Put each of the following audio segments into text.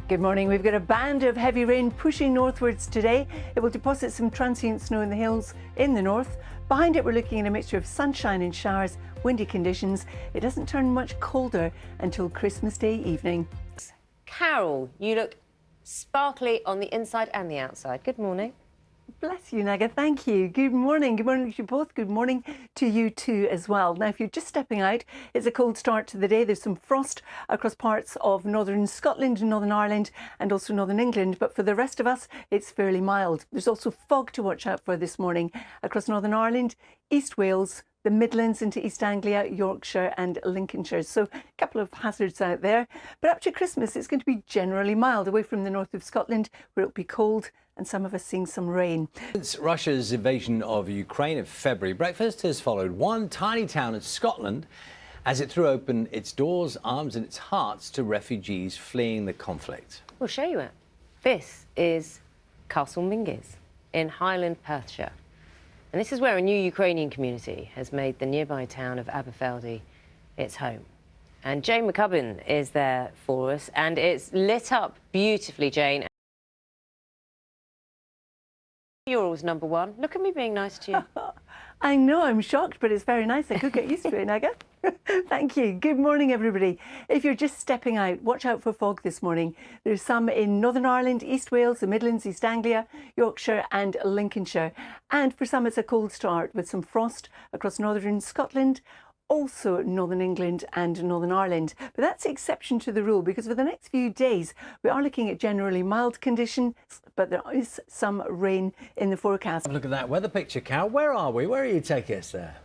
Good morning. We've got a band of heavy rain pushing northwards today. It will deposit some transient snow in the hills in the north. Behind it, we're looking at a mixture of sunshine and showers, windy conditions. It doesn't turn much colder until Christmas Day evening. Carol, you look sparkly on the inside and the outside. Good morning. Bless you, Naga. Thank you. Good morning. Good morning to you both. Good morning to you too as well. Now, if you're just stepping out, it's a cold start to the day. There's some frost across parts of northern Scotland and Northern Ireland and also Northern England. But for the rest of us, it's fairly mild. There's also fog to watch out for this morning across Northern Ireland, East Wales, the Midlands into East Anglia, Yorkshire and Lincolnshire. So a couple of hazards out there. But up to Christmas, it's going to be generally mild away from the north of Scotland, where it'll be cold and some of us seeing some rain. Since Russia's invasion of Ukraine in February, breakfast has followed one tiny town in Scotland as it threw open its doors, arms and its hearts to refugees fleeing the conflict. We'll show you it. This is Castle Mingis in Highland, Perthshire. And this is where a new Ukrainian community has made the nearby town of Aberfeldy its home. And Jane McCubbin is there for us, and it's lit up beautifully, Jane. You're always number one. Look at me being nice to you. I know, I'm shocked, but it's very nice. I could get used to it, Naga. Thank you. Good morning, everybody. If you're just stepping out, watch out for fog this morning. There's some in Northern Ireland, East Wales, the Midlands, East Anglia, Yorkshire and Lincolnshire. And for some, it's a cold start with some frost across northern Scotland, also Northern England and Northern Ireland. But that's the exception to the rule, because for the next few days we are looking at generally mild conditions, but there is some rain in the forecast. Look at that weather picture, Carol. Where are we? Where are you taking us there?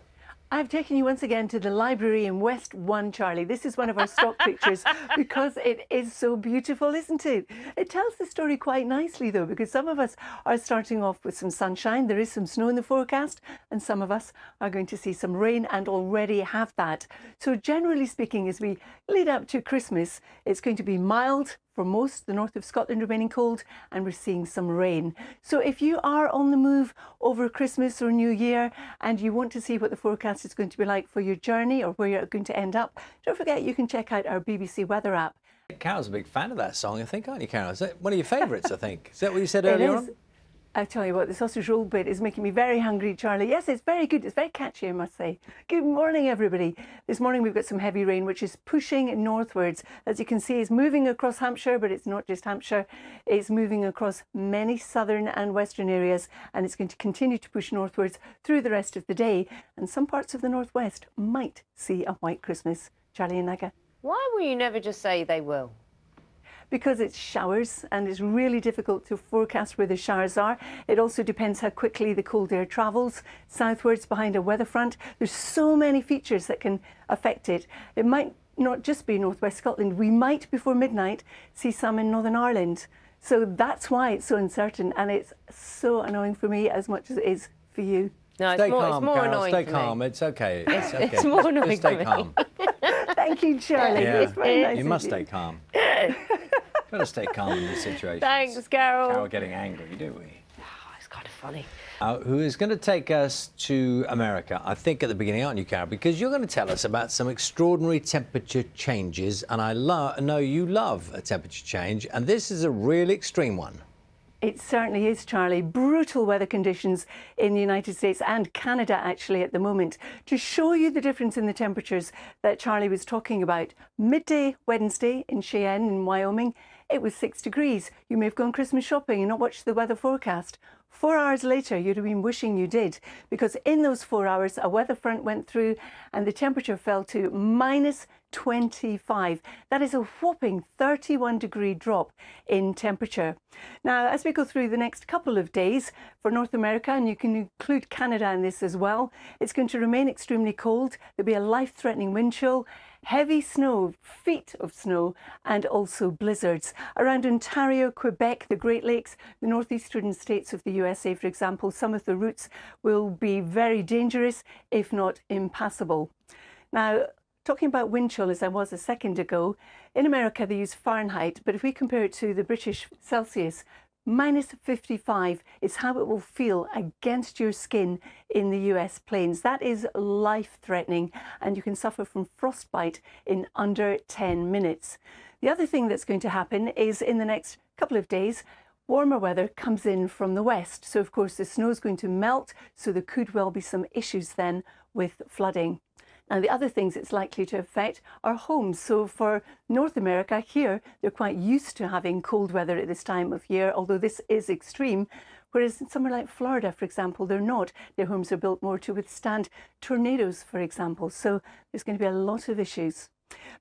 I've taken you once again to the library in West 1, Charlie. This is one of our stock pictures because it is so beautiful, isn't it? It tells the story quite nicely, though, because some of us are starting off with some sunshine. There is some snow in the forecast, and some of us are going to see some rain and already have that. So generally speaking, as we lead up to Christmas, it's going to be mild for most, the north of Scotland remaining cold, and we're seeing some rain. So if you are on the move over Christmas or New Year and you want to see what the forecast is going to be like for your journey or where you're going to end up, don't forget you can check out our BBC weather app. Carol's a big fan of that song, I think, aren't you, Carol? Is that one of your favourites, I think? Is that what you said earlier on? I tell you what, the sausage roll bit is making me very hungry, Charlie. Yes, it's very good. It's very catchy, I must say. Good morning, everybody. This morning we've got some heavy rain, which is pushing northwards. As you can see, it's moving across Hampshire, but it's not just Hampshire. It's moving across many southern and western areas, and it's going to continue to push northwards through the rest of the day. And some parts of the northwest might see a white Christmas. Charlie and Naga. Why will you never just say they will? Because it's showers and it's really difficult to forecast where the showers are. It also depends how quickly the cold air travels southwards behind a weather front. There's so many features that can affect it. It might not just be northwest Scotland. We might, before midnight, see some in Northern Ireland. So that's why it's so uncertain, and it's so annoying for me as much as it is for you. No, Stay it's calm, more Carol. annoying Stay for calm. me. It's okay. It's okay. It's more annoying just stay for me. calm. Thank you, Charlie. Yeah. It's very nice You of must you. stay calm. Got to stay calm in this situation. Thanks, Carol. Carol getting angry, do we? Oh, it's kind of funny. Who is going to take us to America, I think, at the beginning, aren't you, Carol? Because you're going to tell us about some extraordinary temperature changes, and I know you love a temperature change, and this is a really extreme one. It certainly is, Charlie. Brutal weather conditions in the United States and Canada, actually, at the moment. To show you the difference in the temperatures that Charlie was talking about, midday Wednesday in Cheyenne in Wyoming, it was 6 degrees. You may have gone Christmas shopping and not watched the weather forecast. 4 hours later, you'd have been wishing you did, because in those 4 hours, a weather front went through and the temperature fell to minus 25. That is a whopping 31-degree drop in temperature. Now, as we go through the next couple of days for North America, and you can include Canada in this as well, it's going to remain extremely cold. There'll be a life-threatening wind chill, heavy snow, feet of snow, and also blizzards. Around Ontario, Quebec, the Great Lakes, the northeastern states of the USA, for example, some of the routes will be very dangerous, if not impassable. Now, talking about wind chill, as I was a second ago, in America they use Fahrenheit, but if we compare it to the British Celsius, minus 55 is how it will feel against your skin in the US plains. That is life-threatening, and you can suffer from frostbite in under 10 minutes. The other thing that's going to happen is in the next couple of days, warmer weather comes in from the west. So, of course, the snow is going to melt, so there could well be some issues then with flooding. Now, the other things it's likely to affect are homes. So for North America here, they're quite used to having cold weather at this time of year, although this is extreme. Whereas in somewhere like Florida, for example, they're not. Their homes are built more to withstand tornadoes, for example. So there's going to be a lot of issues.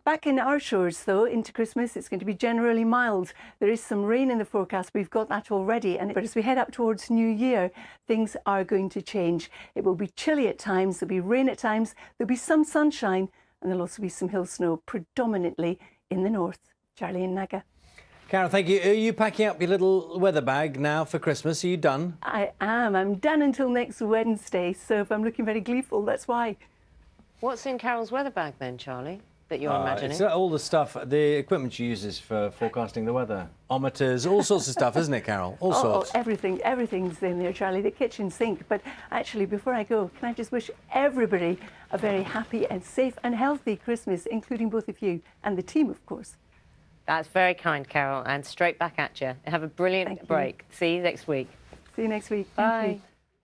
Back in our shores, though, into Christmas, it's going to be generally mild. There is some rain in the forecast. We've got that already. But as we head up towards New Year, things are going to change. It will be chilly at times. There'll be rain at times. There'll be some sunshine. And there'll also be some hill snow, predominantly in the north. Charlie and Naga. Carol, thank you. Are you packing up your little weather bag now for Christmas? Are you done? I am. I'm done until next Wednesday. So if I'm looking very gleeful, that's why. What's in Carol's weather bag then, Charlie, that you're imagining? It's all the stuff, the equipment she uses for forecasting the weather. Ometers, all sorts of stuff, isn't it, Carol? All sorts. Everything's in there, Charlie, the kitchen sink. But actually, before I go, can I just wish everybody a very happy and safe and healthy Christmas, including both of you and the team, of course. That's very kind, Carol, and straight back at you. Have a brilliant break. See you next week. See you next week. Bye.